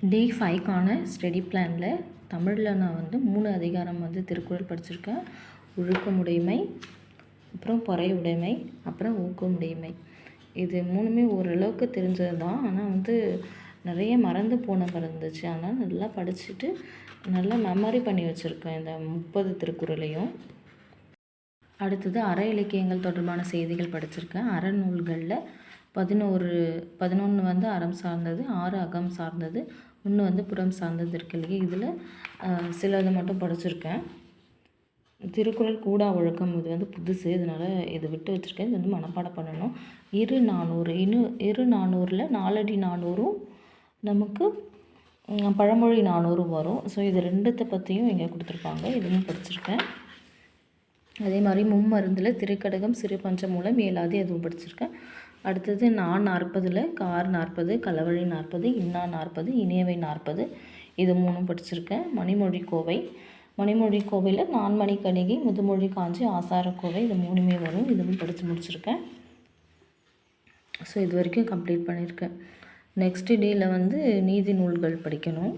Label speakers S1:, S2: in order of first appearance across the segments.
S1: டே 5க்கான study பிளானில் தமிழில் நான் வந்து 3 அதிகாரம் வந்து திருக்குறள் படிச்சிருக்கேன். ஒழுக்கமுடைமை, அப்புறம் பொறையுடைமை, அப்புறம் ஊக்கமுடைமை. இது 3மே ஓரளவுக்கு தெரிஞ்சது தான். ஆனால் வந்து நிறைய மறந்து போனது இருந்துச்சு. அதனால் நல்லா படிச்சுட்டு நல்லா மெமரி பண்ணி வச்சுருக்கேன் இந்த 30 திருக்குறளையும். அடுத்தது அற இலக்கியங்கள் தொடர்பான செய்திகள் படிச்சிருக்கேன். அறநூல்களில் 11 வந்து அறம் சார்ந்தது, 6 அகம் சார்ந்தது, 1 வந்து புறம் சார்ந்தது இருக்கு இல்லையா. இதில் சிலது மட்டும் படிச்சிருக்கேன். திருக்குறள் கூடா ஒழுக்கம் இது வந்து புதுசு, இதனால் இதை விட்டு வச்சுருக்கேன். இது வந்து மனப்பாடம் பண்ணணும். இரு 400 நாலடி 400 நமக்கு பழமொழி 400 வரும். ஸோ இது 2த்தை பற்றியும் இங்கே கொடுத்துருப்பாங்க, இதுவும் படிச்சிருக்கேன். அதே மாதிரி மும்மருந்தில் திருக்கடகம், சிறு பஞ்சமூலம், ஏலாதி அதுவும் படிச்சிருக்கேன். அடுத்தது 40 கார் 40, களவழி 40, இன்னா 40, இனியவை 40 இது 3ம் படிச்சிருக்கேன். மணிமொழி கோவையில் நான்மணி கணிகை, முதுமொழி காஞ்சி, ஆசாரக்கோவை இது 3மே வரும். இதுவும் படித்து முடிச்சிருக்கேன். ஸோ இது வரைக்கும் கம்ப்ளீட் பண்ணியிருக்கேன். நெக்ஸ்ட் டேயில் வந்து நீதி நூல்கள் படிக்கணும்.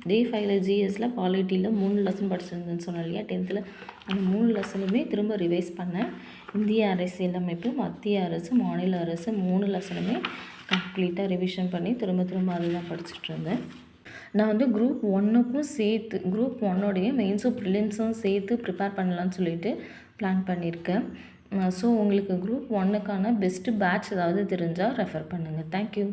S1: டே 5ல் ஜிஎஸில் பாலிட்டியில் 3 லெசன் படிச்சிருந்தேன்னு சொன்னேன் இல்லையா 10th. அந்த 3 லெசனுமே திரும்ப ரிவைஸ் பண்ணேன். இந்திய அரசியலமைப்பு, மத்திய அரசு, மாநில அரசு 3 லெசனுமே கம்ப்ளீட்டாக ரிவிஷன் பண்ணி திரும்ப அதுதான் படிச்சுட்டு இருந்தேன். நான் வந்து குரூப் 1க்கும் சேர்த்து குரூப் 1ஓடைய மெயின்ஸும் ப்ரிலிம்ஸும் சேர்த்து ப்ரிப்பேர் பண்ணலான்னு சொல்லிட்டு பிளான் பண்ணியிருக்கேன். ஸோ உங்களுக்கு குரூப் 1க்கான பெஸ்ட்டு பேட்ச் ஏதாவது தெரிஞ்சால் ரெஃபர் பண்ணுங்கள். தேங்க்யூ.